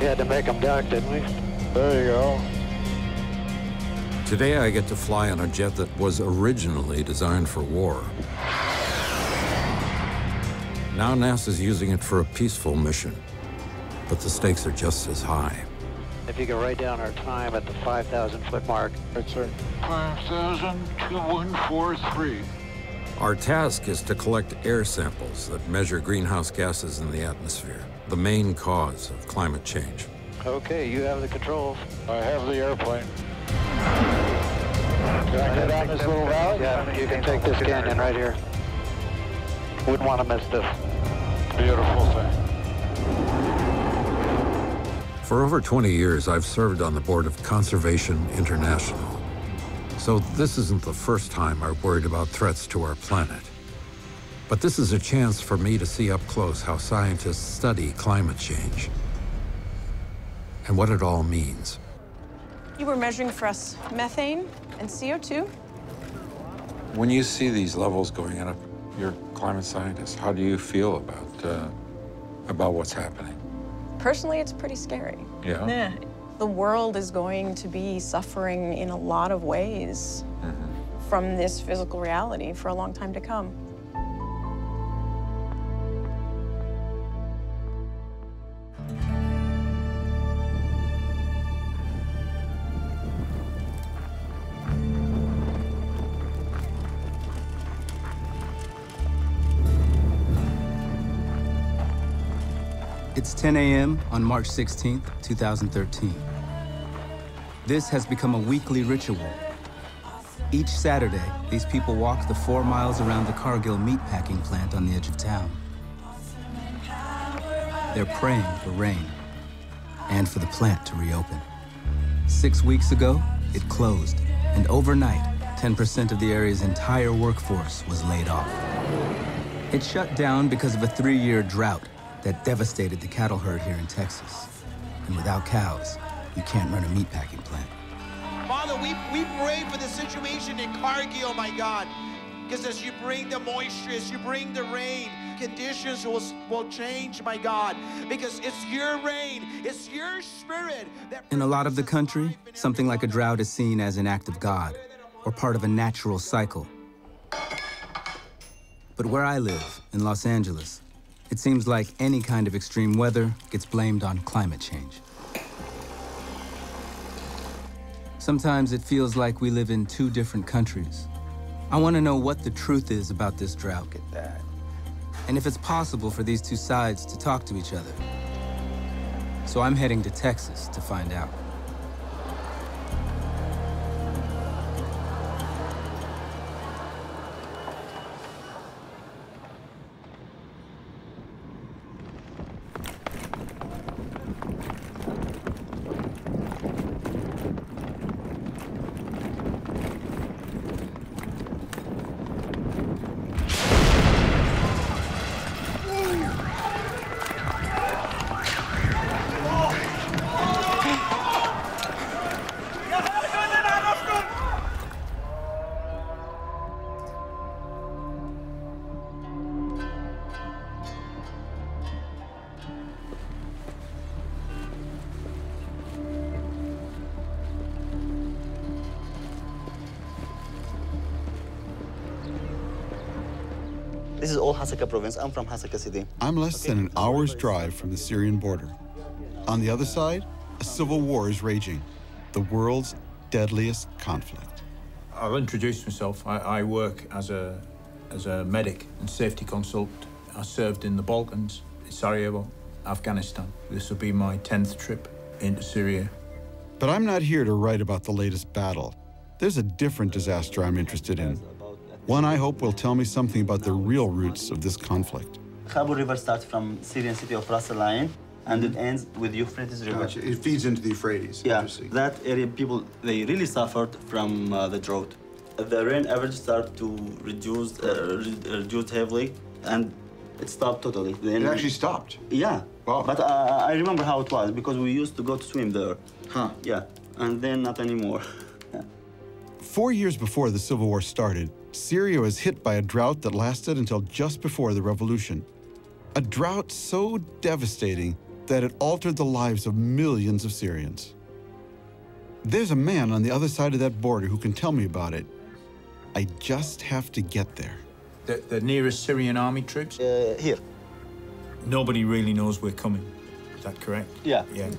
had to make them duck, didn't we? There you go. Today I get to fly on a jet that was originally designed for war. Now NASA's using it for a peaceful mission, but the stakes are just as high. If you could write down our time at the 5,000-foot mark. Right, sir. 5,02143. Our task is to collect air samples that measure greenhouse gases in the atmosphere, the main cause of climate change. Okay, you have the controls. I have the airplane. Can I get down this little valley? Yeah, you can take this canyon right here. Wouldn't want to miss this. Beautiful thing. For over 20 years, I've served on the board of Conservation International. So this isn't the first time I've worried about threats to our planet. But this is a chance for me to see up close how scientists study climate change and what it all means. You were measuring for us methane and CO2. When you see these levels going up, you're a climate scientist. How do you feel about what's happening? Personally, it's pretty scary. Yeah? The world is going to be suffering in a lot of ways from this physical reality for a long time to come. It's 10 a.m. on March 16th, 2013. This has become a weekly ritual. Each Saturday, these people walk the 4 miles around the Cargill meatpacking plant on the edge of town. They're praying for rain and for the plant to reopen. 6 weeks ago, it closed, and overnight, 10% of the area's entire workforce was laid off. It shut down because of a 3-year drought that devastated the cattle herd here in Texas. And without cows, you can't run a meatpacking plant. Father, we pray for the situation in Cargill, my God. Because as you bring the moisture, as you bring the rain, conditions will change, my God. Because it's your rain, it's your spirit. In a lot of the country, something like a drought is seen as an act of God or part of a natural cycle. But where I live, in Los Angeles, it seems like any kind of extreme weather gets blamed on climate change. Sometimes it feels like we live in 2 different countries. I want to know what the truth is about this drought. Get that. And if it's possible for these 2 sides to talk to each other. So I'm heading to Texas to find out. This is all Hasaka province. I'm from Hasaka city. I'm less than an hour's drive from the Syrian border. On the other side, a civil war is raging, the world's deadliest conflict. I'll introduce myself. I work as a medic and safety consultant. I served in the Balkans, Sarajevo, Afghanistan. This will be my 10th trip into Syria. But I'm not here to write about the latest battle. There's a different disaster I'm interested in. One I hope will tell me something about the real roots of this conflict. Khabur River starts from Syrian city of Ras Al Ain, and it ends with Euphrates River. Gotcha. It feeds into the Euphrates. Yeah, that area, people, they really suffered from the drought. The rain average started to reduce heavily, and it stopped totally. It actually stopped? Yeah. Wow. But I remember how it was, because we used to go to swim there. Huh. Yeah, and then not anymore. Yeah. 4 years before the Civil War started, Syria was hit by a drought that lasted until just before the revolution. A drought so devastating that it altered the lives of millions of Syrians. There's a man on the other side of that border who can tell me about it. I just have to get there. The nearest Syrian army troops? Here. Nobody really knows we're coming. Is that correct? Yeah. Yeah.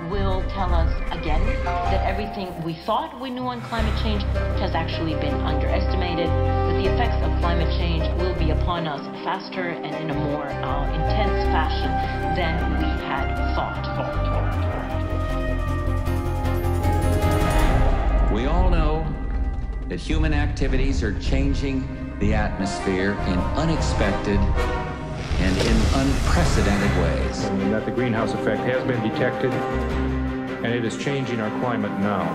Will tell us again that everything we thought we knew on climate change has actually been underestimated, that the effects of climate change will be upon us faster and in a more intense fashion than we had thought. We all know that human activities are changing the atmosphere in unexpected and in unprecedented ways. And that the greenhouse effect has been detected, and it is changing our climate now.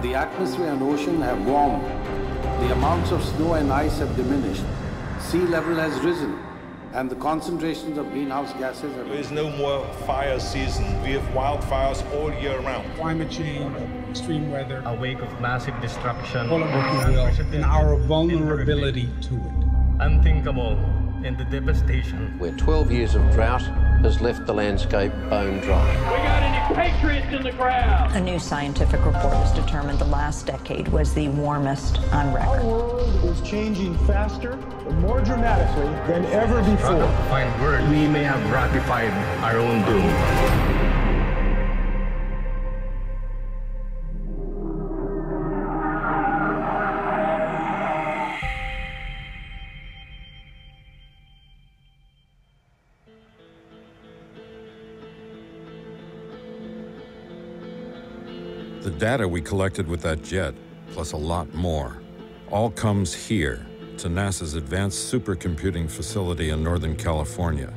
The atmosphere and ocean have warmed. The amounts of snow and ice have diminished. Sea level has risen, and the concentrations of greenhouse gases have... There is no more fire season. We have wildfires all year round. Climate change, extreme weather, a wake of massive destruction, call it what you will, and our vulnerability to it. Unthinkable in the devastation. Where 12 years of drought has left the landscape bone dry. We got any patriots in the crowd? A new scientific report has determined the last decade was the warmest on record. Our world is changing faster and more dramatically than ever before. Fine word. We may have ratified our own doom. The data we collected with that jet, plus a lot more, all comes here to NASA's Advanced Supercomputing Facility in Northern California.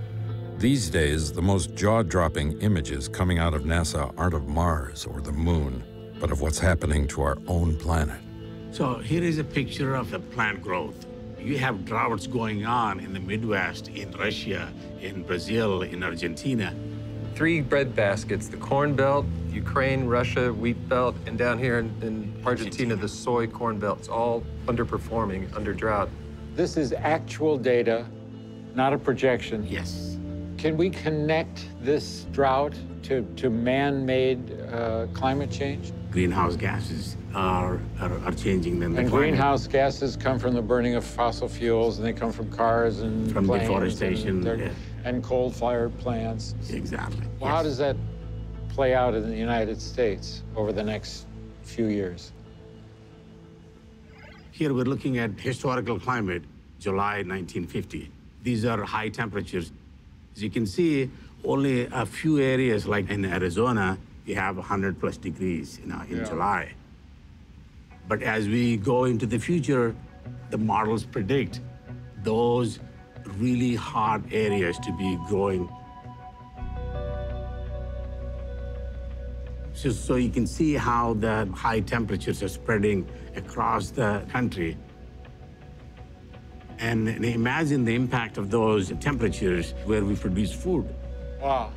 These days, the most jaw-dropping images coming out of NASA aren't of Mars or the Moon, but of what's happening to our own planet. So here is a picture of the plant growth. You have droughts going on in the Midwest, in Russia, in Brazil, in Argentina. 3 bread baskets, the Corn Belt, Ukraine, Russia, Wheat Belt, and down here in Argentina, the soy Corn Belt's all underperforming, under drought. This is actual data, not a projection. Yes. Can we connect this drought to man-made climate change? Greenhouse gases are changing them. And greenhouse gases come from the burning of fossil fuels, and they come from cars and from planes deforestation and coal-fired plants. Exactly. Well, how does that play out in the United States over the next few years? Here we're looking at historical climate, July 1950. These are high temperatures. As you can see, only a few areas, like in Arizona, you have 100+ degrees in July. But as we go into the future, the models predict those really hot areas to be growing. So you can see how the high temperatures are spreading across the country. And imagine the impact of those temperatures where we produce food. Wow.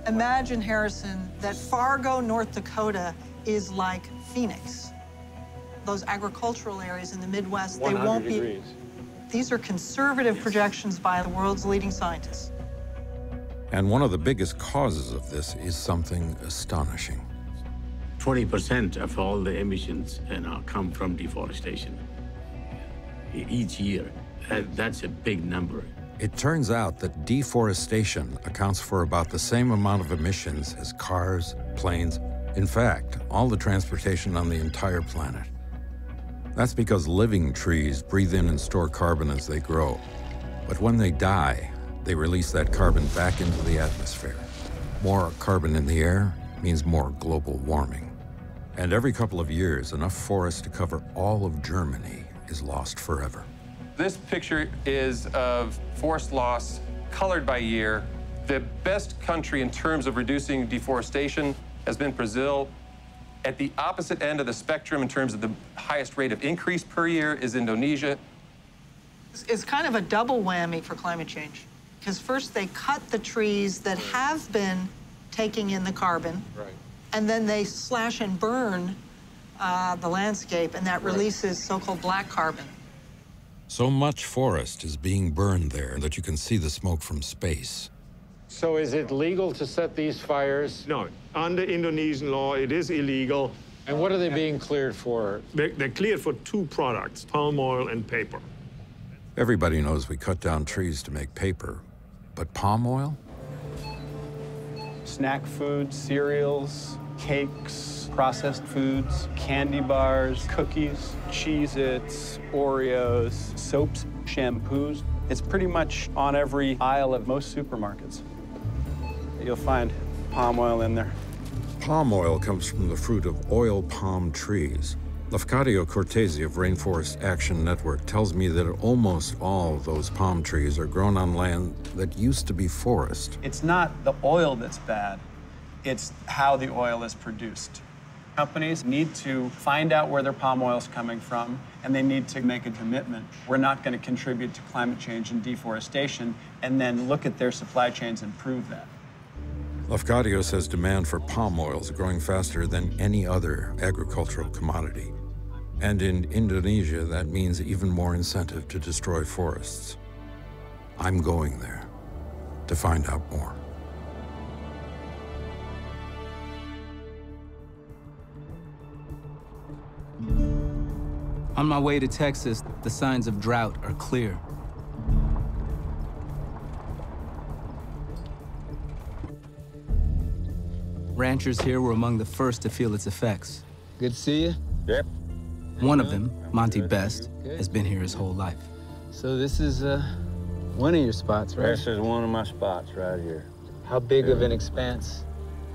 Imagine, Harrison, that Fargo, North Dakota is like Phoenix. Those agricultural areas in the Midwest, they won't be. 100 degrees. These are conservative projections by the world's leading scientists. And one of the biggest causes of this is something astonishing. 20% of all the emissions come from deforestation each year. That's a big number. It turns out that deforestation accounts for about the same amount of emissions as cars, planes, in fact, all the transportation on the entire planet. That's because living trees breathe in and store carbon as they grow. But when they die, they release that carbon back into the atmosphere. More carbon in the air means more global warming. And every couple of years, enough forest to cover all of Germany is lost forever. This picture is of forest loss colored by year. The best country in terms of reducing deforestation has been Brazil. At the opposite end of the spectrum in terms of the highest rate of increase per year is Indonesia. It's kind of a double whammy for climate change, because first they cut the trees that have been taking in the carbon, and then they slash and burn the landscape, and that releases so-called black carbon. So much forest is being burned there that you can see the smoke from space. So is it legal to set these fires? No, under Indonesian law, it is illegal. And what are they being cleared for? They're cleared for 2 products, palm oil and paper. Everybody knows we cut down trees to make paper, but palm oil? Snack foods, cereals, cakes, processed foods, candy bars, cookies, Cheez-Its, Oreos, soaps, shampoos. It's pretty much on every aisle of most supermarkets. You'll find palm oil in there. Palm oil comes from the fruit of oil palm trees. Lafcadio Cortese of Rainforest Action Network tells me that almost all those palm trees are grown on land that used to be forest. It's not the oil that's bad, it's how the oil is produced. Companies need to find out where their palm oil is coming from, and they need to make a commitment. We're not going to contribute to climate change and deforestation, and then look at their supply chains and prove that. Lafcadio says demand for palm oil is growing faster than any other agricultural commodity. And in Indonesia, that means even more incentive to destroy forests. I'm going there to find out more. On my way to Texas, the signs of drought are clear. Ranchers here were among the first to feel its effects. Good to see you. Yep. One of them, Monty Best, has been here his whole life. So this is one of your spots, right? This is one of my spots right here. How big of an expanse?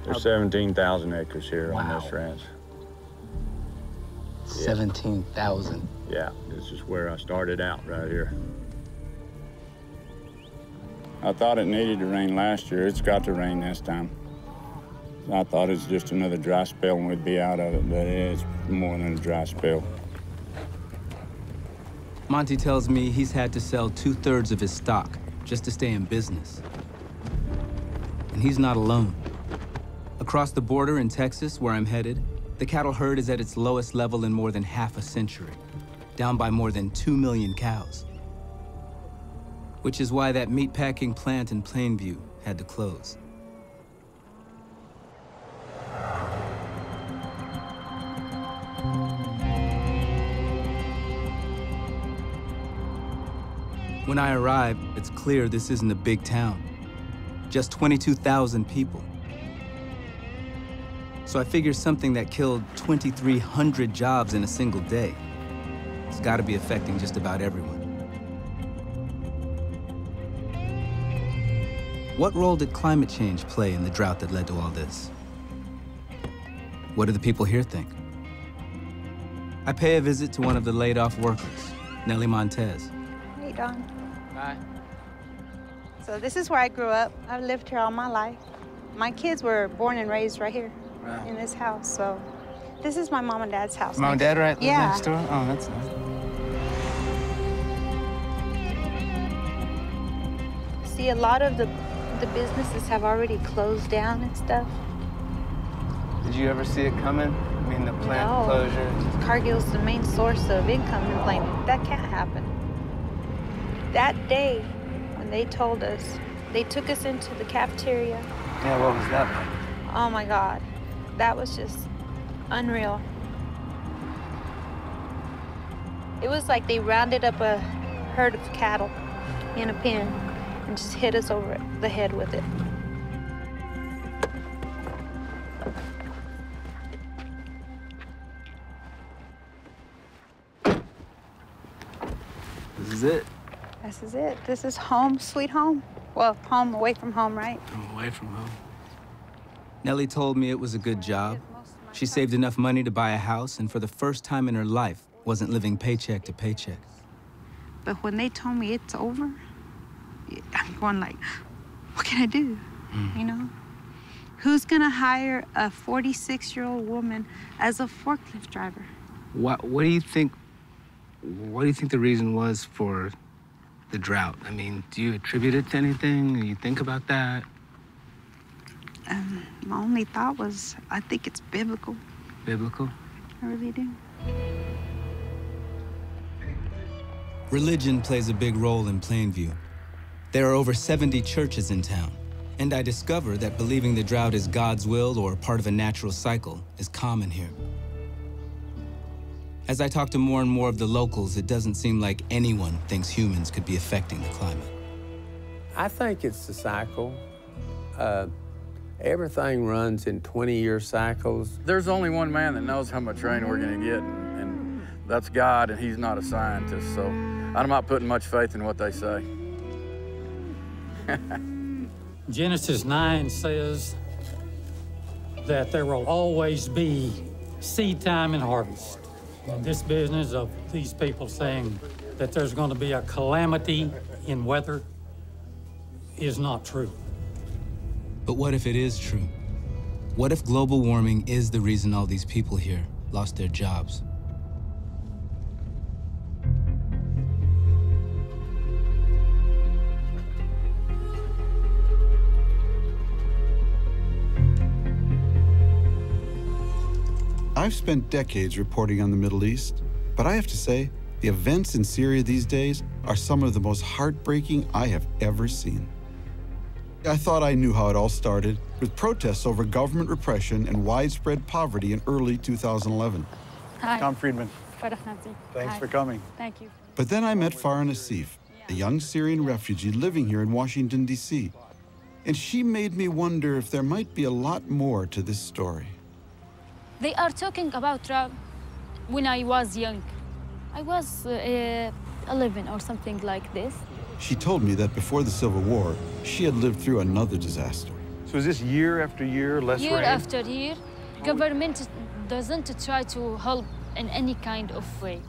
There's 17,000 acres here on this ranch. 17,000. Yeah, this is where I started out right here. I thought it needed to rain last year. It's got to rain this time. I thought it was just another dry spell and we'd be out of it, but it's more than a dry spell. Monty tells me he's had to sell 2/3 of his stock just to stay in business. And he's not alone. Across the border in Texas, where I'm headed, the cattle herd is at its lowest level in more than half a century, down by more than 2 million cows. Which is why that meatpacking plant in Plainview had to close. When I arrive, it's clear this isn't a big town. Just 22,000 people. So I figure something that killed 2,300 jobs in a single day. It's got to be affecting just about everyone. What role did climate change play in the drought that led to all this? What do the people here think? I pay a visit to one of the laid-off workers, Nellie Montez. Hey, Don. Hi. So this is where I grew up. I've lived here all my life. My kids were born and raised right here in this house. So this is my mom and dad's house. Mom and dad right yeah. next door? Oh, that's nice. See, a lot of the businesses have already closed down and stuff. Did you ever see it coming? I mean, the plant closure? Cargill's the main source of income in Plainview. That can't happen. That day, when they told us, they took us into the cafeteria. Yeah, what was that like? Oh my God, that was just unreal. It was like they rounded up a herd of cattle in a pen and just hit us over the head with it. This is it. This is it. This is home, sweet home. Well, home away from home, right? Away from home. Nellie told me it was a good job. She saved enough money to buy a house, and for the first time in her life, wasn't living paycheck to paycheck. But when they told me it's over, I'm going like, what can I do? You know? Who's gonna hire a 46-year-old woman as a forklift driver? What do you think the reason was for the drought? I mean, do you attribute it to anything? Do you think about that? My only thought was, I think it's biblical. Biblical? I really do. Religion plays a big role in Plainview. There are over 70 churches in town, and I discover that believing the drought is God's will or part of a natural cycle is common here. As I talk to more and more of the locals, it doesn't seem like anyone thinks humans could be affecting the climate. I think it's the cycle. Everything runs in 20-year cycles. There's only one man that knows how much rain we're going to get, and that's God, and he's not a scientist, so I'm not putting much faith in what they say. Genesis 9 says that there will always be seed time and harvest. And this business of these people saying that there's going to be a calamity in weather is not true. But what if it is true? What if global warming is the reason all these people here lost their jobs? I've spent decades reporting on the Middle East, but I have to say, the events in Syria these days are some of the most heartbreaking I have ever seen. I thought I knew how it all started, with protests over government repression and widespread poverty in early 2011. Hi. Tom Friedman. Thanks for coming. Thank you. But then I met Farah Nassif, a young Syrian refugee living here in Washington, D.C. And she made me wonder if there might be a lot more to this story. They are talking about drought when I was young. I was 11 or something like this. She told me that before the Civil War, she had lived through another disaster. So is this year after year, less rain? Year after year, government doesn't try to help in any kind of way.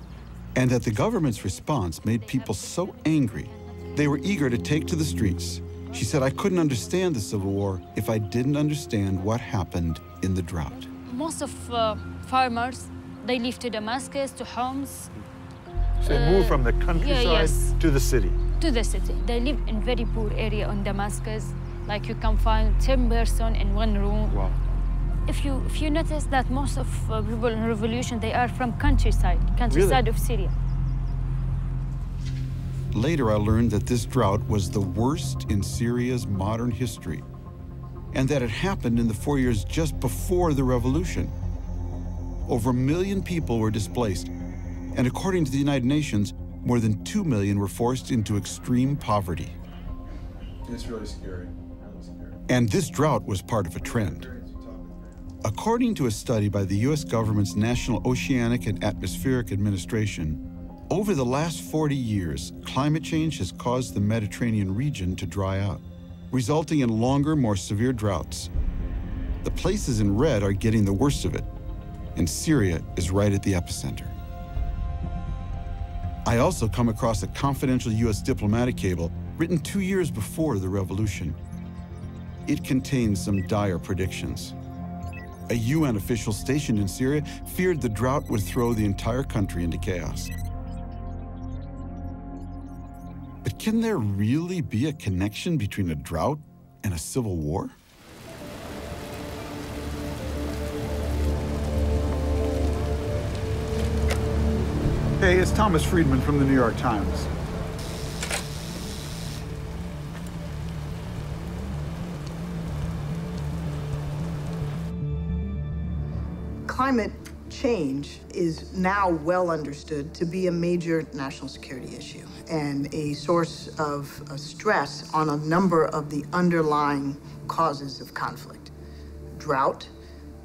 And that the government's response made people so angry, they were eager to take to the streets. She said, I couldn't understand the Civil War if I didn't understand what happened in the drought. Most of farmers, they live to Damascus, to homes. So they moved from the countryside to the city? To the city. They live in very poor area in Damascus. Like you can find 10 persons in one room. Wow. If you notice that most of people in revolution, they are from countryside Really? Of Syria. Later, I learned that this drought was the worst in Syria's modern history, and that it happened in the 4 years just before the revolution. Over 1 million people were displaced, and according to the United Nations, more than 2 million were forced into extreme poverty. It's really scary. And this drought was part of a trend. According to a study by the U.S. government's National Oceanic and Atmospheric Administration, over the last 40 years, climate change has caused the Mediterranean region to dry out, resulting in longer, more severe droughts. The places in red are getting the worst of it, and Syria is right at the epicenter. I also come across a confidential U.S. diplomatic cable written 2 years before the revolution. It contains some dire predictions. A UN official stationed in Syria feared the drought would throw the entire country into chaos. But can there really be a connection between a drought and a civil war? Hey, it's Thomas Friedman from the New York Times. Climate change is now well understood to be a major national security issue and a source of stress on a number of the underlying causes of conflict. Drought,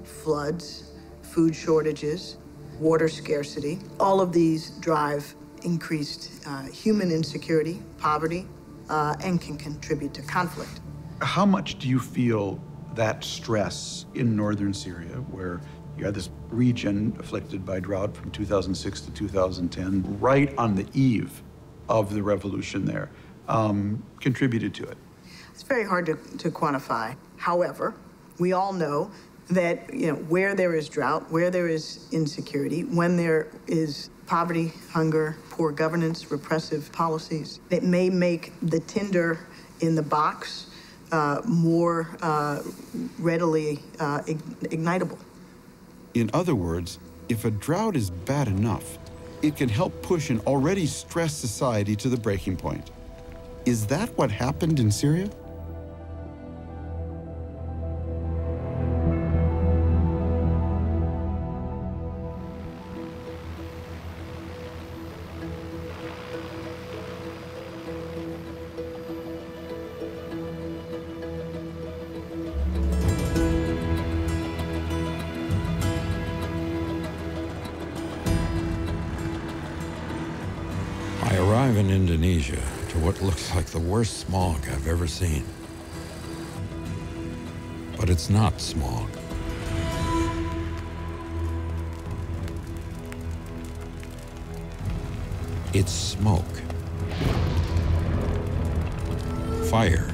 floods, food shortages, water scarcity, all of these drive increased human insecurity, poverty, and can contribute to conflict. How much do you feel that stress in northern Syria, where you had this region afflicted by drought from 2006 to 2010, right on the eve of the revolution there, contributed to it? It's very hard to quantify. However, We all know that, where there is drought, where there is insecurity, when there is poverty, hunger, poor governance, repressive policies, it may make the tinder in the box more readily ignitable. In other words, if a drought is bad enough, it can help push an already stressed society to the breaking point. Is that what happened in Syria? I arrive in Indonesia to what looks like the worst smog I've ever seen. But it's not smog. It's smoke. Fire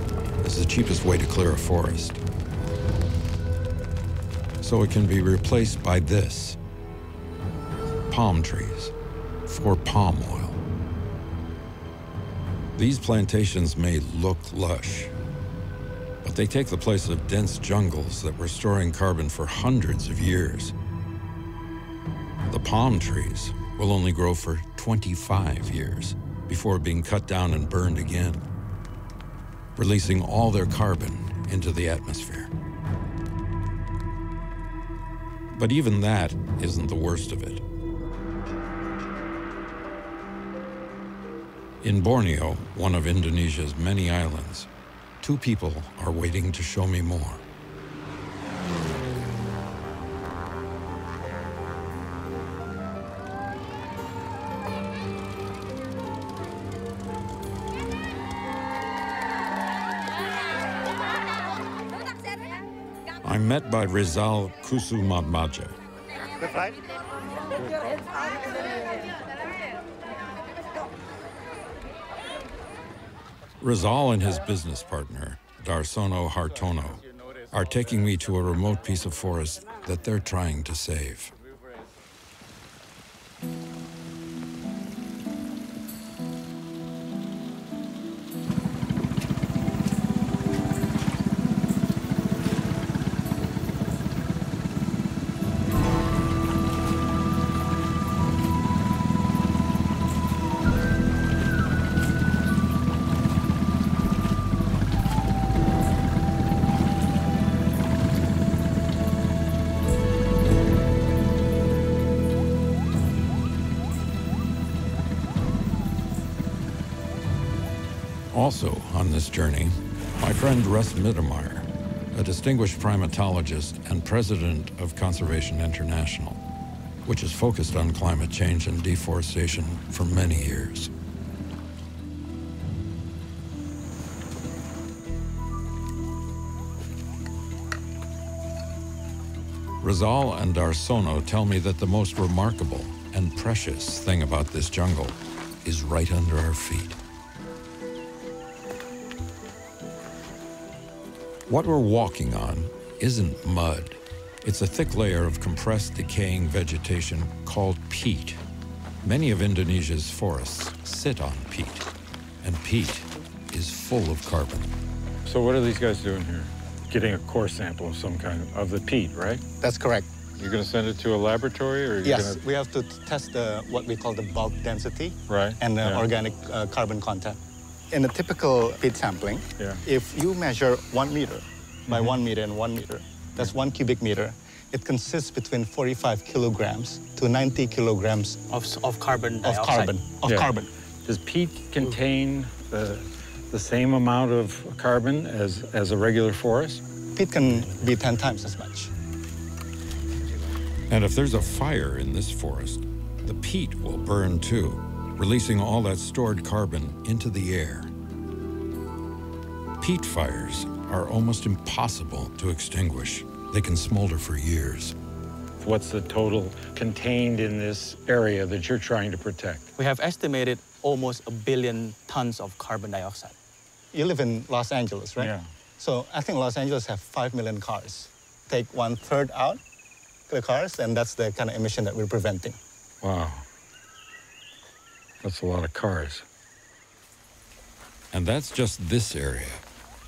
is the cheapest way to clear a forest. So it can be replaced by this: palm trees for palm oil. These plantations may look lush, but they take the place of dense jungles that were storing carbon for hundreds of years. The palm trees will only grow for 25 years before being cut down and burned again, releasing all their carbon into the atmosphere. But even that isn't the worst of it. In Borneo, one of Indonesia's many islands, two people are waiting to show me more. I'm met by Rizal Kusumadmaja. Rizal and his business partner, Darsono Hartono, are taking me to a remote piece of forest that they're trying to save. Also on this journey, my friend Russ Mittermeier, a distinguished primatologist and president of Conservation International, which has focused on climate change and deforestation for many years. Rizal and Darsono tell me that the most remarkable and precious thing about this jungle is right under our feet. What we're walking on isn't mud. It's a thick layer of compressed, decaying vegetation called peat. Many of Indonesia's forests sit on peat, and peat is full of carbon. So what are these guys doing here? Getting a core sample of some kind of the peat, right? That's correct. You're going to send it to a laboratory, or yes, we have to test what we call the bulk density, right, and the organic carbon content. In a typical peat sampling, if you measure 1 meter by 1 meter and 1 meter, that's 1 cubic meter. It consists between 45 kilograms to 90 kilograms of carbon dioxide. Carbon. Does peat contain the same amount of carbon as a regular forest? Peat can be 10 times as much. And if there's a fire in this forest, the peat will burn too, releasing all that stored carbon into the air. Peat fires are almost impossible to extinguish. They can smolder for years. What's the total contained in this area that you're trying to protect? We have estimated almost 1 billion tons of carbon dioxide. You live in Los Angeles, right? Yeah. So I think Los Angeles have 5 million cars. take 1/3 out the cars, and that's the kind of emission that we're preventing. Wow. That's a lot of cars. And that's just this area.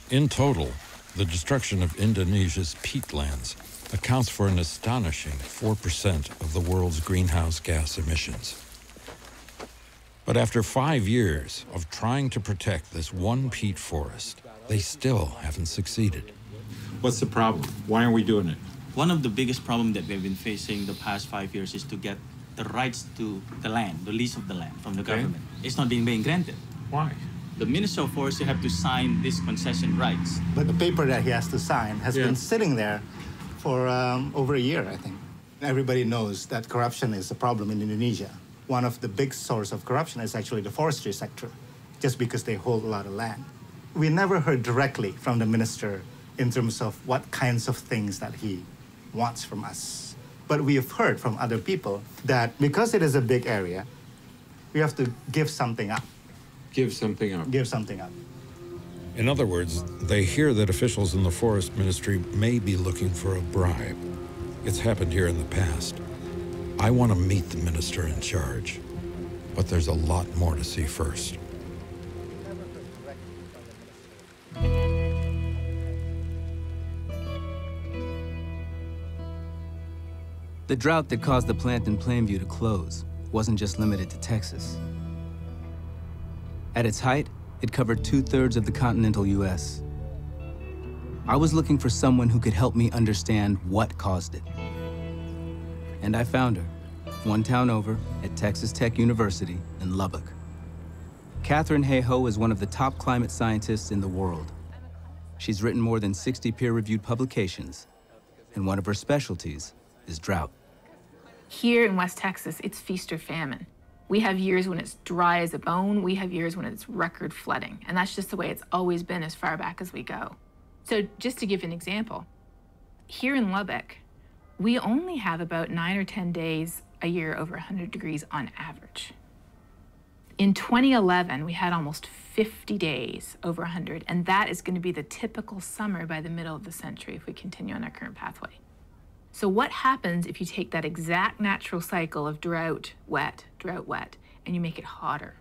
In total, the destruction of Indonesia's peatlands accounts for an astonishing 4% of the world's greenhouse gas emissions. But after 5 years of trying to protect this one peat forest, they still haven't succeeded. What's the problem? Why aren't we doing it? One of the biggest problems that we've been facing the past 5 years is to get the rights to the land, the lease of the land from the government. It's not being granted. Why? The Minister of Forestry have to sign these concession rights. But the paper that he has to sign has been sitting there for over a year, I think. Everybody knows that corruption is a problem in Indonesia. One of the big sources of corruption is actually the forestry sector, just because they hold a lot of land. We never heard directly from the minister in terms of what kinds of things that he wants from us. But we have heard from other people that because it is a big area, we have to give something up. Give something up. Give something up. In other words, they hear that officials in the Forest Ministry may be looking for a bribe. It's happened here in the past. I want to meet the minister in charge, but there's a lot more to see first. The drought that caused the plant in Plainview to close wasn't just limited to Texas. At its height, it covered 2/3 of the continental US. I was looking for someone who could help me understand what caused it. And I found her, one town over at Texas Tech University in Lubbock. Katharine Hayhoe is one of the top climate scientists in the world. She's written more than 60 peer-reviewed publications, and one of her specialties is drought. Here in West Texas, it's feast or famine. We have years when it's dry as a bone. We have years when it's record flooding. And that's just the way it's always been as far back as we go. So just to give an example, here in Lubbock, we only have about 9 or 10 days a year over 100 degrees on average. In 2011, we had almost 50 days over 100, and that is going to be the typical summer by the middle of the century if we continue on our current pathway. So what happens if you take that exact natural cycle of drought, wet, and you make it hotter?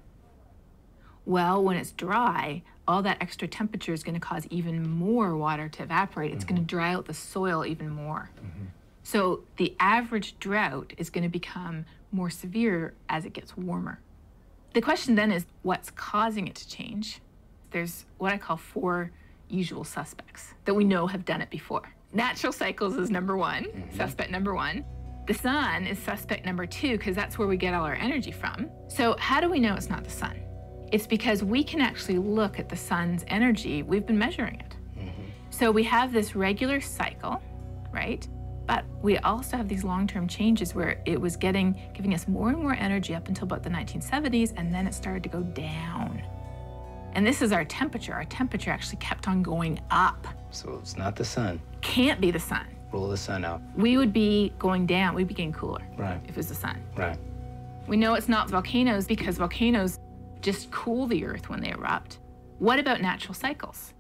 Well, when it's dry, all that extra temperature is going to cause even more water to evaporate. It's going to dry out the soil even more. So the average drought is going to become more severe as it gets warmer. The question then is, what's causing it to change? There's what I call 4 usual suspects that we know have done it before. Natural cycles is number 1, suspect number 1. The sun is suspect number 2, because that's where we get all our energy from. So how do we know it's not the sun? It's because we can actually look at the sun's energy. We've been measuring it. So we have this regular cycle, right? But we also have these long-term changes where it was giving us more and more energy up until about the 1970s, and then it started to go down. And this is our temperature. Our temperature actually kept on going up. So it's not the sun. Can't be the sun. Rule the sun out. We would be going down. We'd be getting cooler Right. if it was the sun. Right. We know it's not volcanoes because volcanoes just cool the earth when they erupt. What about natural cycles?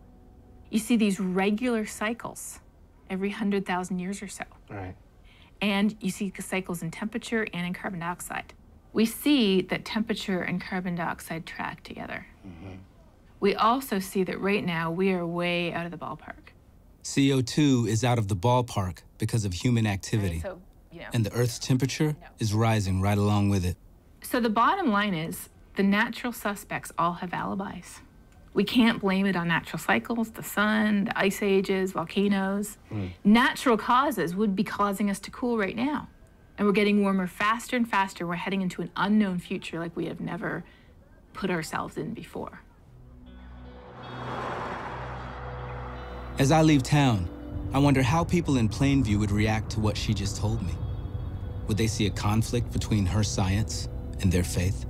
You see these regular cycles every 100,000 years or so. Right. And you see cycles in temperature and in carbon dioxide. We see that temperature and carbon dioxide track together. We also see that right now we are way out of the ballpark. CO2 is out of the ballpark because of human activity. So, you know, And the Earth's temperature is rising right along with it. So the bottom line is the natural suspects all have alibis. We can't blame it on natural cycles, the sun, the ice ages, volcanoes. Natural causes would be causing us to cool right now. And we're getting warmer faster and faster. We're heading into an unknown future like we have never put ourselves in before. As I leave town, I wonder how people in Plainview would react to what she just told me. Would they see a conflict between her science and their faith?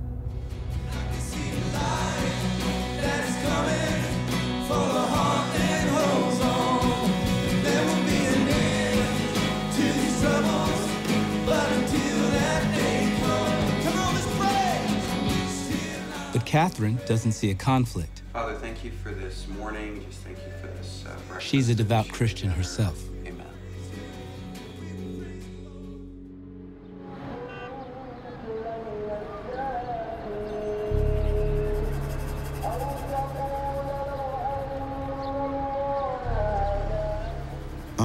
But Katharine doesn't see a conflict. Father, thank you for this morning. Just thank you for this breakfast. She's a devout Christian herself. Amen.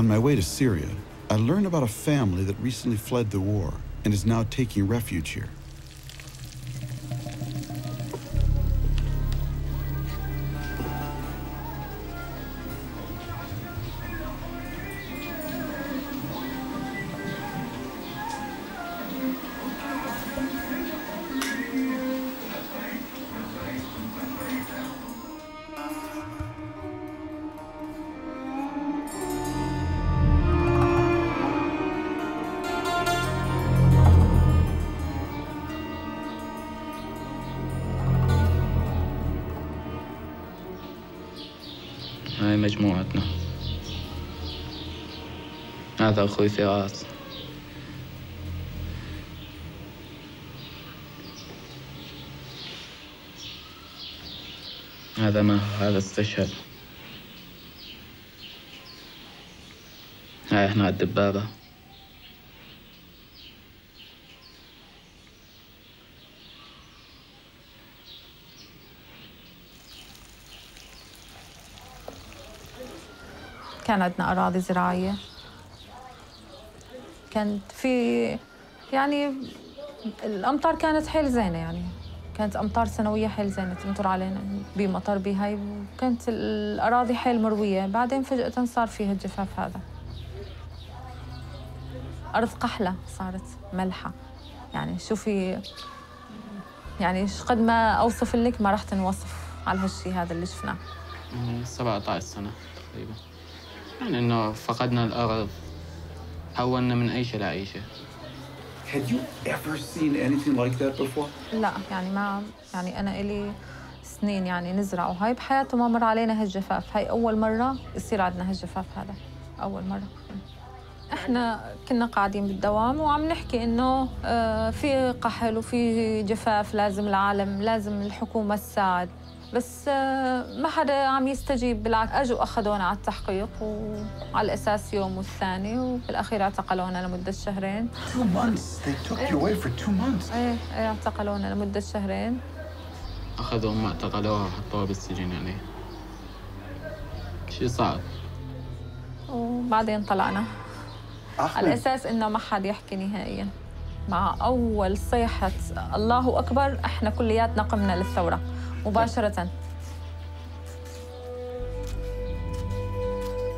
On my way to Syria, I learned about a family that recently fled the war and is now taking refuge here. هاي مجموعتنا. هذا أخوي فراس. هذا ما هذا استشهد. هاي هنا الدبابة. كان عندنا أراضي زراعية، كانت في يعني الأمطار كانت حيل زينة، يعني كانت أمطار سنوية حيل زينة تمطر علينا بمطر بهاي، وكانت الأراضي حيل مروية. بعدين فجأة صار فيها الجفاف هذا، أرض قحلة صارت ملحة. يعني شوفي، يعني قد ما أوصف لك ما راح تنوصف على هالشي هذا اللي شفناه. 17 سنة تقريبا. يعني إنه فقدنا الأرض، حولنا من عيشة لعيشة. Had you ever seen anything like that before? لا، يعني ما يعني أنا إلي سنين يعني نزرع، وهاي بحياته ما مر علينا هالجفاف. هاي أول مرة يصير عندنا هالجفاف هذا، أول مرة. إحنا كنا قاعدين بالدوام وعم نحكي إنه في قحل وفي جفاف، لازم العالم، لازم الحكومة تساعد، بس ما حدا عم يستجيب. بالعكس اجوا اخذونا على التحقيق، وعلى الاساس يوم والثاني، وبالاخير اعتقلونا لمده شهرين. 2 months. They took you away for 2 months. ايه اعتقلونا لمده شهرين. اخذوا امي اعتقلوها وحطوها بالسجن، يعني شيء صعب. وبعدين طلعنا على اساس انه ما حد يحكي نهائيا. مع اول صيحه الله اكبر احنا كلياتنا قمنا للثوره مباشرة.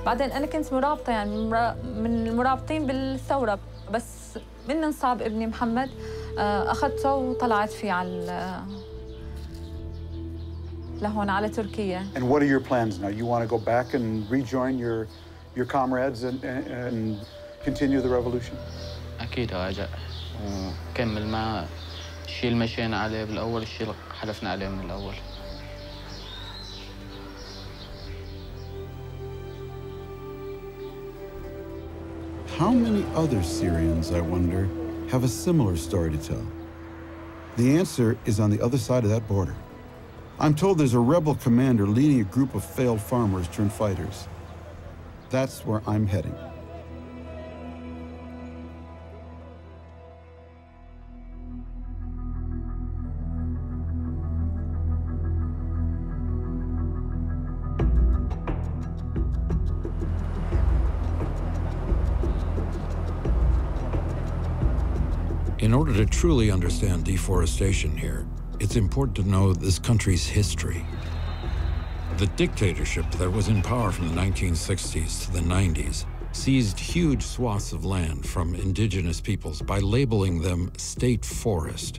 بعدين أنا كنت مرابطة، يعني من المرابطين بالثورة، بس من انصاب ابني محمد أخذته وطلعت فيه على لهون على تركيا. And what are your plans now? You want to go back and rejoin your comrades and continue the revolution? أكيد راجع وكمل مع الشيء اللي مشينا عليه بالأول، الشيء اللي حلفنا عليه من الأول. How many other Syrians, I wonder, have a similar story to tell? The answer is on the other side of that border. I'm told there's a rebel commander leading a group of failed farmers turned fighters. That's where I'm heading. In order to truly understand deforestation here, it's important to know this country's history. The dictatorship that was in power from the 1960s to the 90s seized huge swaths of land from indigenous peoples by labeling them state forest,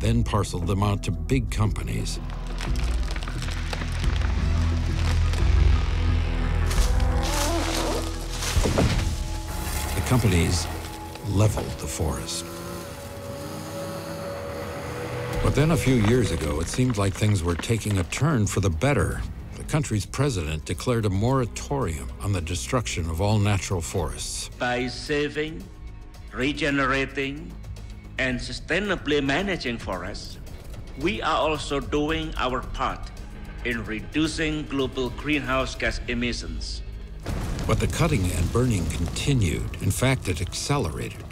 then parceled them out to big companies. The companies leveled the forest. But then a few years ago, it seemed like things were taking a turn for the better. The country's president declared a moratorium on the destruction of all natural forests. By saving, regenerating, and sustainably managing forests, we are also doing our part in reducing global greenhouse gas emissions. But the cutting and burning continued. In fact, it accelerated.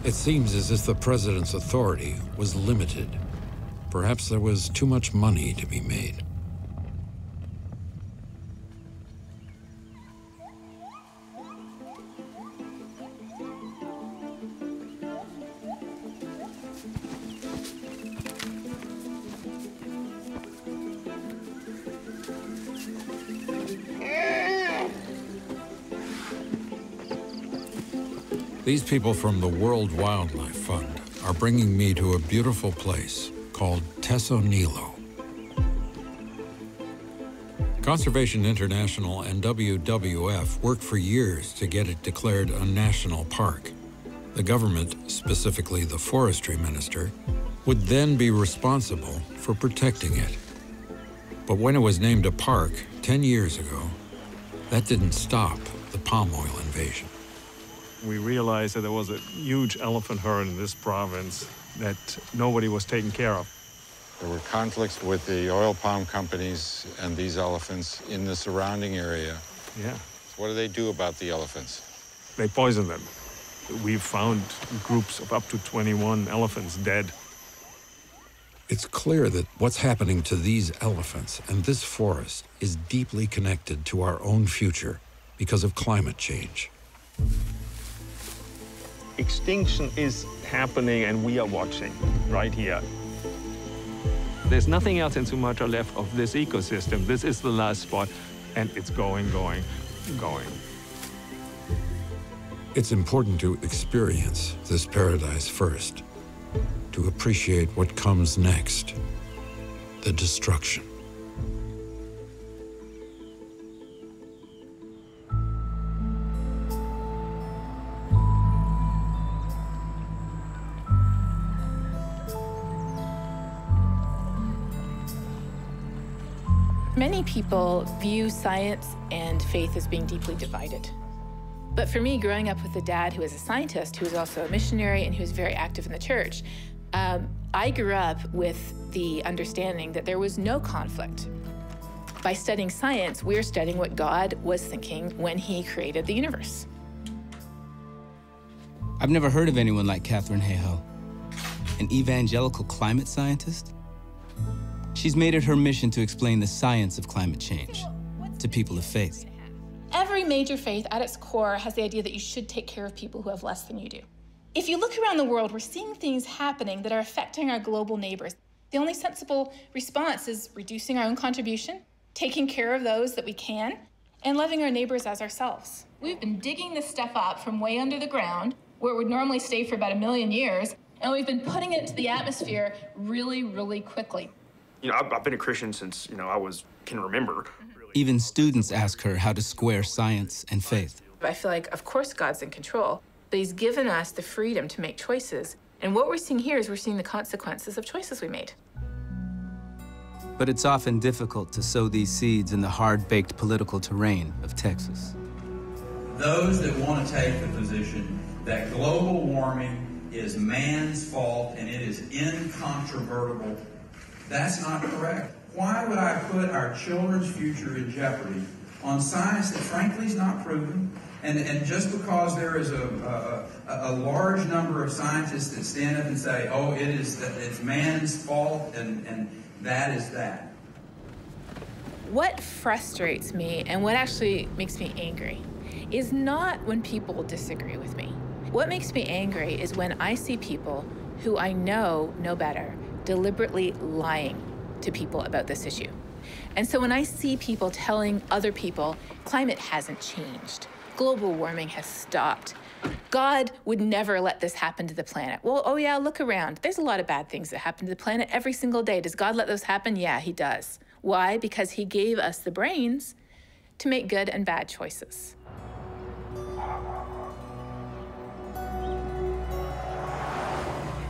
It seems as if the president's authority was limited. Perhaps there was too much money to be made. These people from the World Wildlife Fund are bringing me to a beautiful place called Teso Nilo. Conservation International and WWF worked for years to get it declared a national park. The government, specifically the forestry minister, would then be responsible for protecting it. But when it was named a park 10 years ago, that didn't stop the palm oil invasion. We realized that there was a huge elephant herd in this province that nobody was taking care of. There were conflicts with the oil palm companies and these elephants in the surrounding area. Yeah. What do they do about the elephants? They poison them. We've found groups of up to 21 elephants dead. It's clear that what's happening to these elephants and this forest is deeply connected to our own future because of climate change. Extinction is happening and we are watching right here. There's nothing else in Sumatra left of this ecosystem. This is the last spot, and it's going. It's important to experience this paradise first, to appreciate what comes next, the destruction. Many people view science and faith as being deeply divided. But for me, growing up with a dad who was a scientist, who was also a missionary, and who was very active in the church, I grew up with the understanding that there was no conflict. By studying science, we're studying what God was thinking when he created the universe. I've never heard of anyone like Katharine Hayhoe, an evangelical climate scientist. She's made it her mission to explain the science of climate change to people of faith. Every major faith at its core has the idea that you should take care of people who have less than you do. If you look around the world, we're seeing things happening that are affecting our global neighbors. The only sensible response is reducing our own contribution, taking care of those that we can, and loving our neighbors as ourselves. We've been digging this stuff up from way under the ground, where it would normally stay for about 1 million years, and we've been putting it into the atmosphere really, really quickly. You know, I've been a Christian since, I can remember. Even students ask her how to square science and faith. I feel like, of course, God's in control, but he's given us the freedom to make choices. And what we're seeing here is we're seeing the consequences of choices we made. But it's often difficult to sow these seeds in the hard-baked political terrain of Texas. Those that want to take the position that global warming is man's fault and it is incontrovertible, that's not correct. Why would I put our children's future in jeopardy on science that frankly is not proven? And just because there is a large number of scientists that stand up and say, oh, it's man's fault and that is that. What frustrates me and what actually makes me angry is not when people disagree with me. What makes me angry is when I see people who I know better deliberately lying to people about this issue. And so when I see people telling other people, climate hasn't changed, global warming has stopped, God would never let this happen to the planet. Well, oh yeah, look around. There's a lot of bad things that happen to the planet every single day. Does God let those happen? Yeah, he does. Why? Because he gave us the brains to make good and bad choices.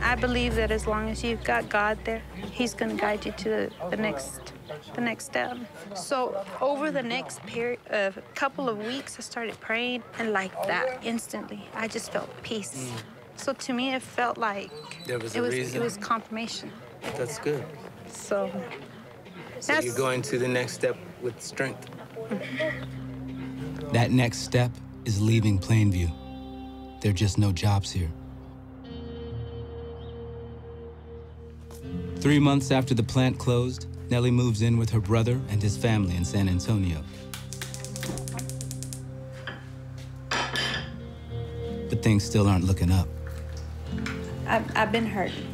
I believe that as long as you've got God there, he's going to guide you to the next step. So over the next couple of weeks, I started praying, and like that, instantly, I just felt peace. So to me, it felt like there was it was confirmation. That's good. So you're going to the next step with strength. That next step is leaving Plainview. There are just no jobs here. 3 months after the plant closed, Nellie moves in with her brother and his family in San Antonio. But things still aren't looking up. I've been hurting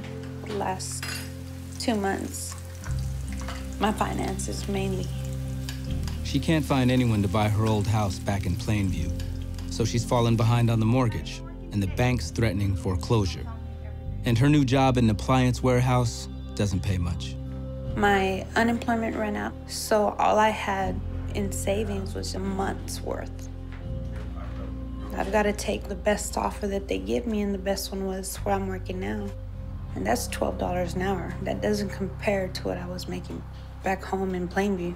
the last 2 months. My finances mainly. She can't find anyone to buy her old house back in Plainview, so she's fallen behind on the mortgage and the banks threatening foreclosure. And her new job in an appliance warehouse doesn't pay much. My unemployment ran out, so all I had in savings was a month's worth. I've got to take the best offer that they give me, and the best one was where I'm working now. And that's $12 an hour. That doesn't compare to what I was making back home in Plainview.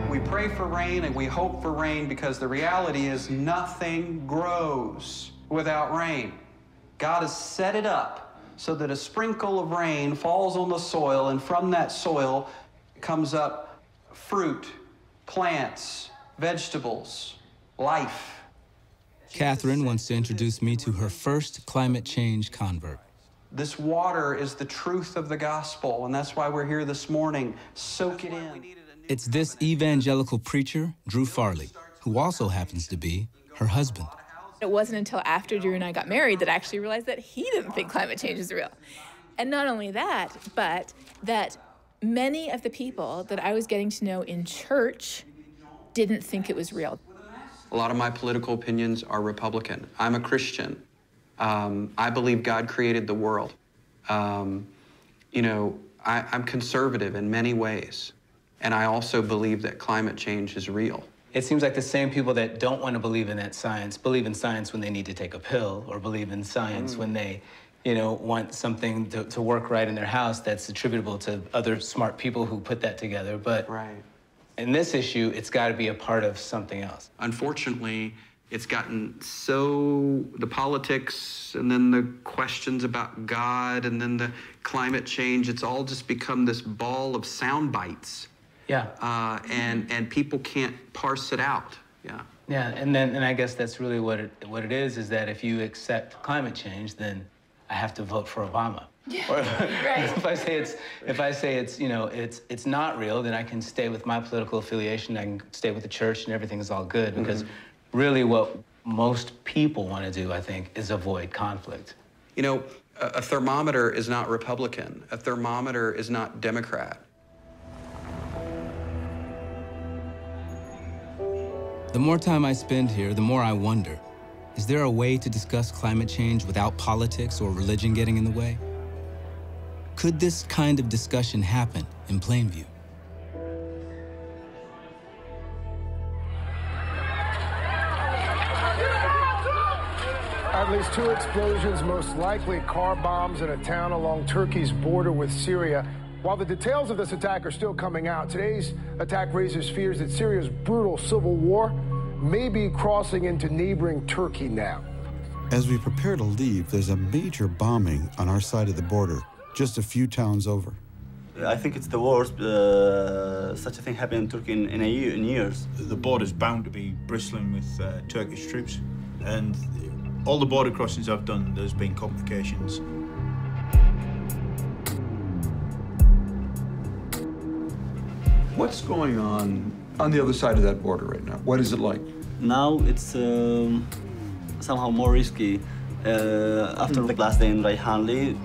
We pray for rain and we hope for rain because the reality is nothing grows without rain. God has set it up so that a sprinkle of rain falls on the soil, and from that soil comes up fruit, plants, vegetables, life. Katharine wants to introduce me to her first climate change convert. This water is the truth of the gospel, and that's why we're here this morning. Soak it in. It's this evangelical preacher, Drew Farley, who also happens to be her husband. It wasn't until after Drew and I got married that I actually realized that he didn't think climate change is real. And not only that, but that many of the people that I was getting to know in church didn't think it was real. A lot of my political opinions are Republican. I'm a Christian. I believe God created the world. I'm conservative in many ways. And I also believe that climate change is real. It seems like the same people that don't want to believe in that science believe in science when they need to take a pill, or believe in science when they, want something to work right in their house that's attributable to other smart people who put that together. But in this issue, it's got to be a part of something else. Unfortunately, it's gotten so, the politics and then the questions about God and then the climate change, it's all just become this ball of sound bites. Yeah. And people can't parse it out. Yeah. Yeah, and I guess that's really what it is that if you accept climate change, then I have to vote for Obama. Yeah. Or Right. if I say it's not real, then I can stay with my political affiliation. I can stay with the church, and everything's all good. Because really, what most people want to do, I think, is avoid conflict. A thermometer is not Republican. A thermometer is not Democrat. The more time I spend here, the more I wonder, is there a way to discuss climate change without politics or religion getting in the way? Could this kind of discussion happen in Plainview? At least 2 explosions, most likely car bombs in a town along Turkey's border with Syria. While the details of this attack are still coming out, today's attack raises fears that Syria's brutal civil war may be crossing into neighboring Turkey now. As we prepare to leave, there's a major bombing on our side of the border, just a few towns over. I think it's the worst such a thing happened in Turkey in years. The border's bound to be bristling with Turkish troops, and all the border crossings I've done, there's been complications. What's going on the other side of that border right now? What is it like? Now it's somehow more risky. After the last day in Rayhanli,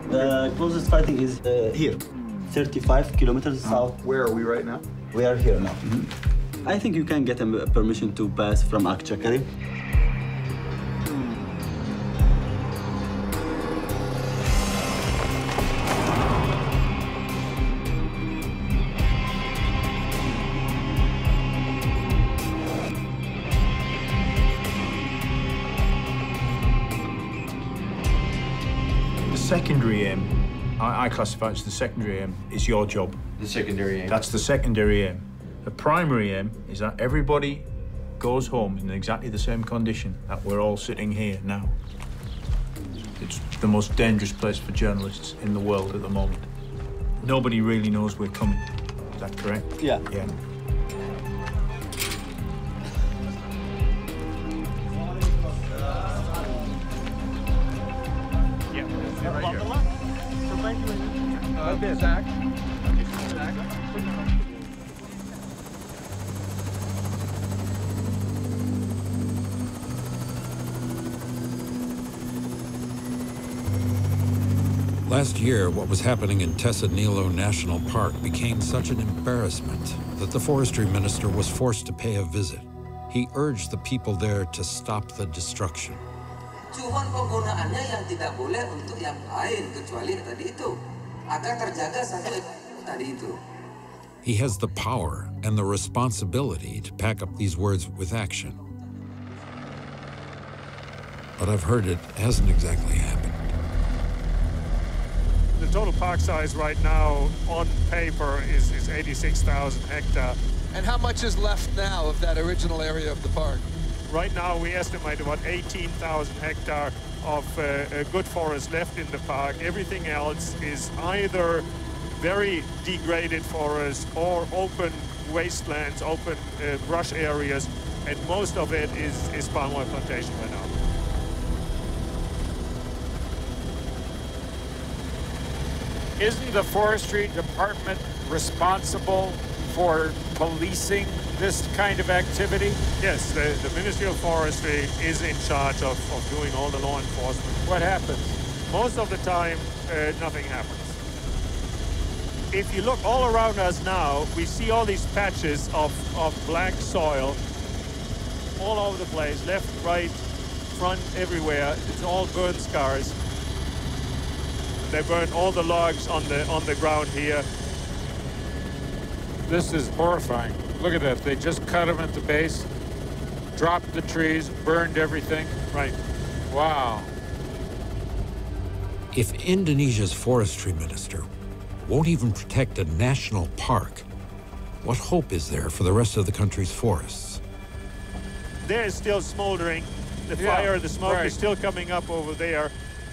the closest fighting is here, 35 kilometers south. Where are we right now? We are here now. I think you can get a permission to pass from Akçakale. Secondary aim, I classify it as the secondary aim, is your job. The secondary aim? That's the secondary aim. The primary aim is that everybody goes home in exactly the same condition that we're all sitting here now. It's the most dangerous place for journalists in the world at the moment. Nobody really knows we're coming. Is that correct? Yeah. Yeah. Zach. Last year, what was happening in Tessanilo National Park became such an embarrassment that the forestry minister was forced to pay a visit. He urged the people there to stop the destruction. Cuman penggunaannya yang tidak boleh untuk yang lain kecuali tadi itu agar terjaga satu tadi itu. He has the power and the responsibility to back up these words with action. But I've heard it hasn't exactly happened. The total park size right now on paper is 86,000 hectares. And how much is left now of that original area of the park? Right now we estimate about 18,000 hectares of good forest left in the park. Everything else is either very degraded forest or open wastelands, open brush areas, and most of it is palm oil plantation right now. Isn't the forestry department responsible for policing this kind of activity? Yes, the Ministry of Forestry is in charge of doing all the law enforcement. What happens? Most of the time, nothing happens. If you look all around us now, we see all these patches of black soil all over the place, left, right, front, everywhere. It's all burn scars. They burned all the logs on the ground here. This is horrifying. Look at that. They just cut them at the base, dropped the trees, burned everything. Right. Wow. If Indonesia's forestry minister won't even protect a national park, what hope is there for the rest of the country's forests? There is still smoldering. The fire, the smoke is still coming up over there.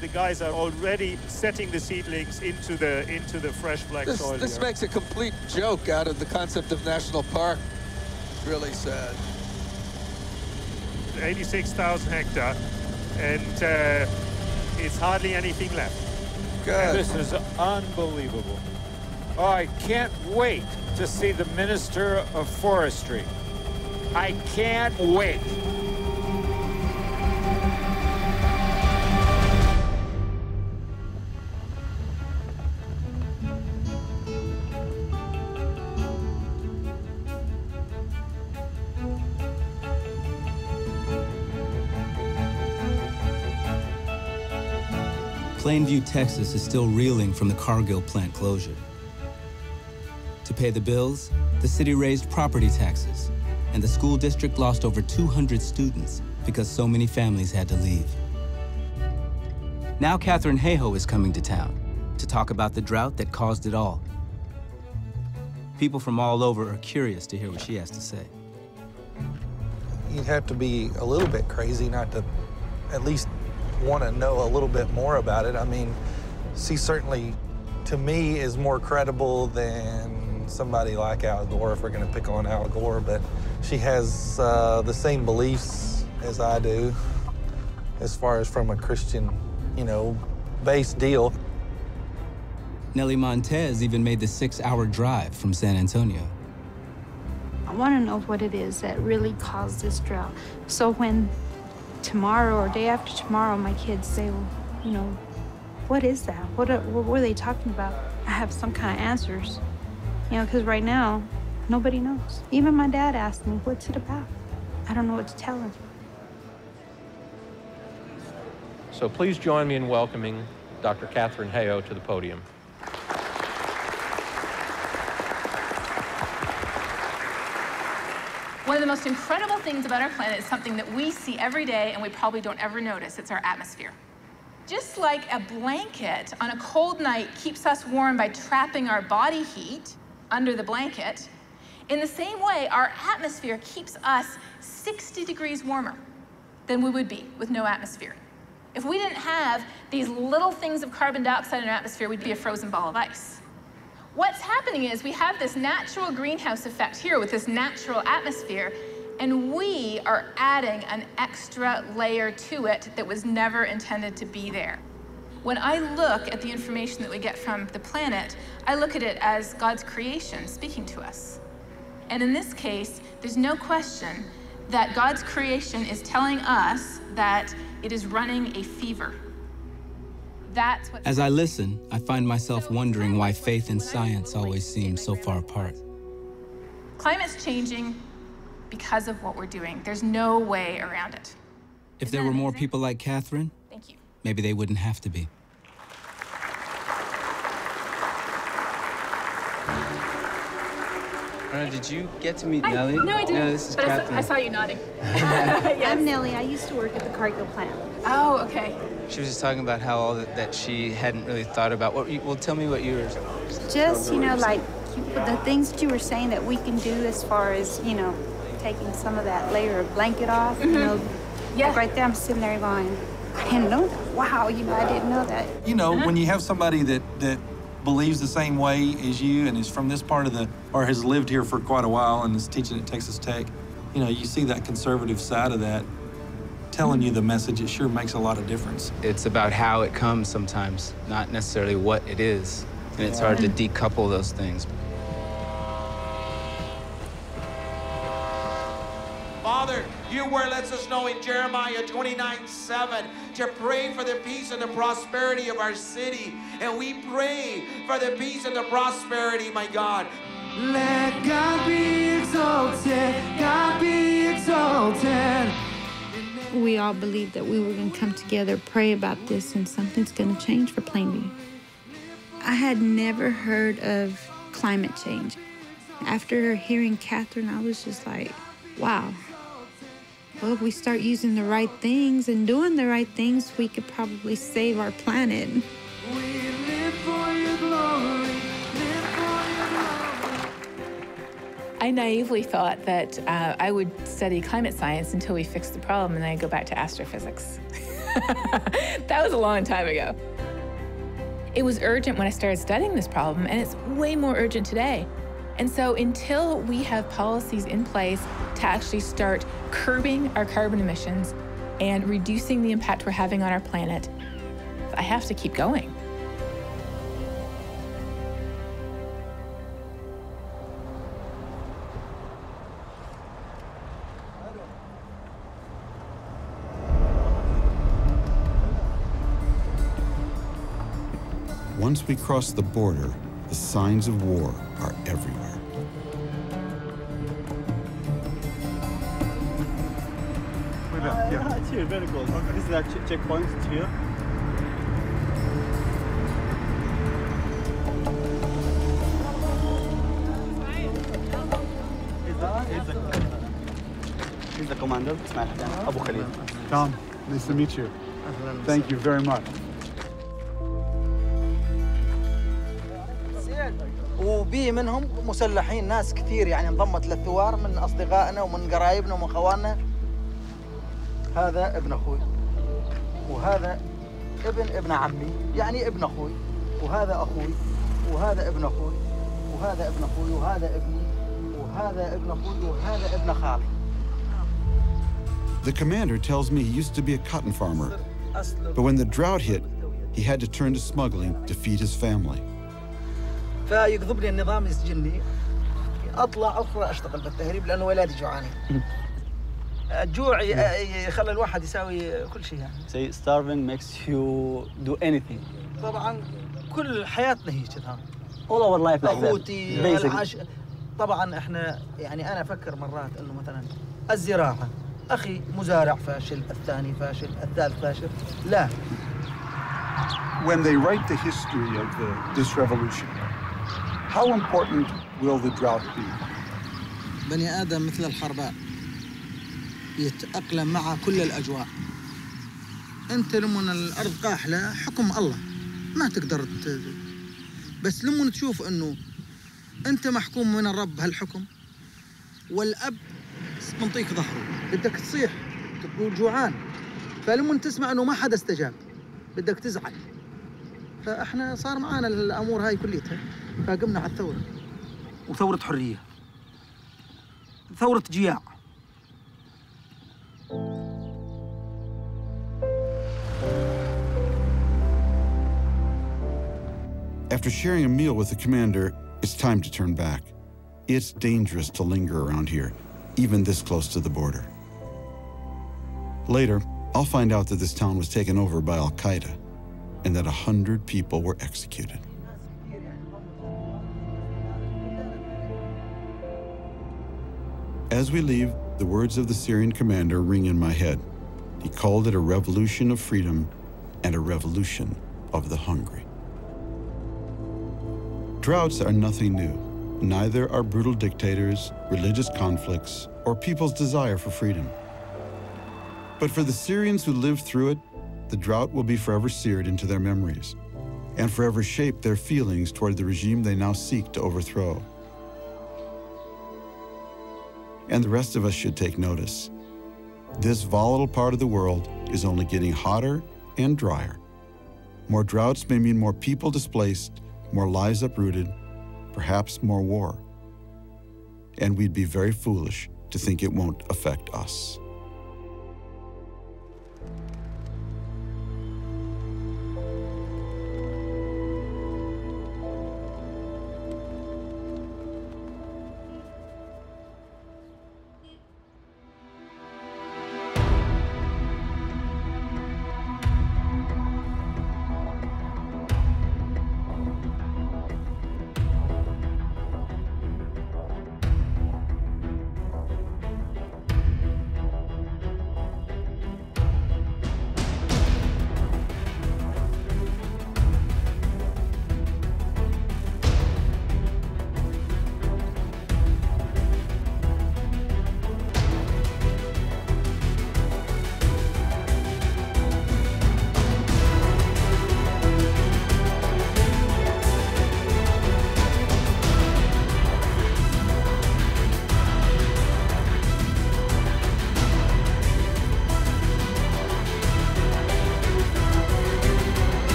The guys are already setting the seedlings into the fresh black soil. This makes a complete joke out of the concept of national park. Really sad. 86,000 hectares, and it's hardly anything left. Good. This is unbelievable. Oh, I can't wait to see the Minister of Forestry. I can't wait. Plainview, Texas is still reeling from the Cargill plant closure. To pay the bills, the city raised property taxes, and the school district lost over 200 students because so many families had to leave. Now Katharine Hayhoe is coming to town to talk about the drought that caused it all. People from all over are curious to hear what she has to say. You'd have to be a little bit crazy not to at least want to know a little bit more about it. I mean, she certainly, to me, is more credible than somebody like Al Gore, if we're going to pick on Al Gore, but she has the same beliefs as I do, as far as from a Christian, based deal. Nelly Montez even made the 6-hour drive from San Antonio. I want to know what it is that really caused this drought. So when tomorrow or day after tomorrow, my kids say, well, what is that? What were they talking about? I have some kind of answers, because right now, nobody knows. Even my dad asked me, what's it about? I don't know what to tell him. So please join me in welcoming Dr. Katharine Hayhoe to the podium. One of the most incredible things about our planet is something that we see every day and we probably don't ever notice. It's our atmosphere. Just like a blanket on a cold night keeps us warm by trapping our body heat under the blanket, in the same way, our atmosphere keeps us 60 degrees warmer than we would be with no atmosphere. If we didn't have these little things of carbon dioxide in our atmosphere, we'd be a frozen ball of ice. What's happening is we have this natural greenhouse effect here with this natural atmosphere, and we are adding an extra layer to it that was never intended to be there. When I look at the information that we get from the planet, I look at it as God's creation speaking to us. And in this case, there's no question that God's creation is telling us that it is running a fever. That's what... As I listen, I find myself wondering why faith and science always seem so far apart. Climate's changing because of what we're doing. There's no way around it. If there were more people like Katharine, Thank you. maybe they wouldn't have to be. Did you get to meet Hi. Nellie? No, I didn't. No, this is but Katharine. I saw you nodding. I'm Nellie. I used to work at the Cargill plant. Oh, okay. She was just talking about how all that she hadn't really thought about. Well, tell me what you were... Just, you know, like the things that you were saying that we can do as far as, you know, taking some of that layer of blanket off, you know. Yeah. Like right there, I'm sitting there going, I didn't know that. Wow, you know, I didn't know that. You know, when you have somebody that believes the same way as you and is from this part of or has lived here for quite a while and is teaching at Texas Tech, you know, you see that conservative side of that telling you the message. It sure makes a lot of difference. It's about how it comes sometimes, not necessarily what it is. And it's hard to decouple those things. Father, your word lets us know in Jeremiah 29:7 to pray for the peace and the prosperity of our city. And we pray for the peace and the prosperity, my God. Let God be exalted, God be exalted. We all believed that we were going to come together, pray about this, and something's going to change for Plainview. I had never heard of climate change. After hearing Katharine, I was just like, wow. Well, if we start using the right things and doing the right things, we could probably save our planet. We live for your glory, live for your glory. I naively thought that I would study climate science until we fixed the problem, and then I'd go back to astrophysics. That was a long time ago. It was urgent when I started studying this problem, and it's way more urgent today. And so until we have policies in place to actually start curbing our carbon emissions and reducing the impact we're having on our planet, I have to keep going. Once we cross the border, the signs of war are everywhere. It's here, very close. This is our checkpoint here. He's the commander. Abu Khalil. Tom, nice to meet you. Thank you very much. وبي منهم مسلحين ناس كثير يعني انضمت للثوار من أصدقائنا ومن قرايبنا ومن خواننا. هذا ابن أخوي وهذا ابن عمي يعني ابن أخوي وهذا أخوي وهذا ابن أخوي وهذا ابن أخوي وهذا ابني وهذا ابن أخوي وهذا ابن خالي. The commander tells me he used to be a cotton farmer, but when the drought hit, he had to turn to smuggling to feed his family. فيكذب لي النظام يسجنني اطلع اخرى اشتغل بالتهريب لانه ولادي جوعانين. الجوع يخلي الواحد يساوي كل شيء يعني. Say starving makes you do anything. طبعا كل حياتنا هي كذا. All our life like that. أخوتي طبعا احنا يعني انا افكر مرات انه مثلا الزراعه اخي مزارع فاشل، الثاني فاشل، الثالث فاشل. لا. When they write the history of this revolution, how important will the drought be? بني آدم مثل الحرباء يتأقلم مع كل الأجواء. أنت لما الأرض قاحلة حكم الله ما تقدر بس لما تشوف إنه أنت محكوم من الرب هالحكم والأب منطيك ظهره بدك تصيح تقول جوعان فلما تسمع إنه ما حدا استجاب بدك تزعل. فإحنا صار معانا الأمور هاي كليتها فقمنا على الثورة وثورة حرية ثورة جياع. After sharing a meal with the commander, it's time to turn back. It's dangerous to linger around here, even this close to the border. Later, I'll find out that this town was taken over by Al-Qaeda. and that 100 people were executed. As we leave, the words of the Syrian commander ring in my head. He called it a revolution of freedom and a revolution of the hungry. Droughts are nothing new. Neither are brutal dictators, religious conflicts, or people's desire for freedom. But for the Syrians who lived through it, the drought will be forever seared into their memories and forever shape their feelings toward the regime they now seek to overthrow. And the rest of us should take notice. This volatile part of the world is only getting hotter and drier. More droughts may mean more people displaced, more lives uprooted, perhaps more war. And we'd be very foolish to think it won't affect us.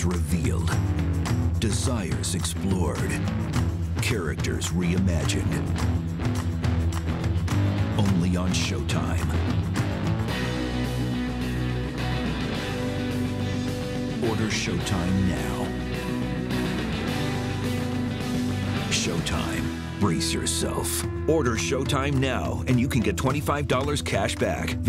Revealed, desires explored, characters reimagined. Only on Showtime. Order Showtime now. Showtime. Brace yourself. Order Showtime now, and you can get $25 cash back.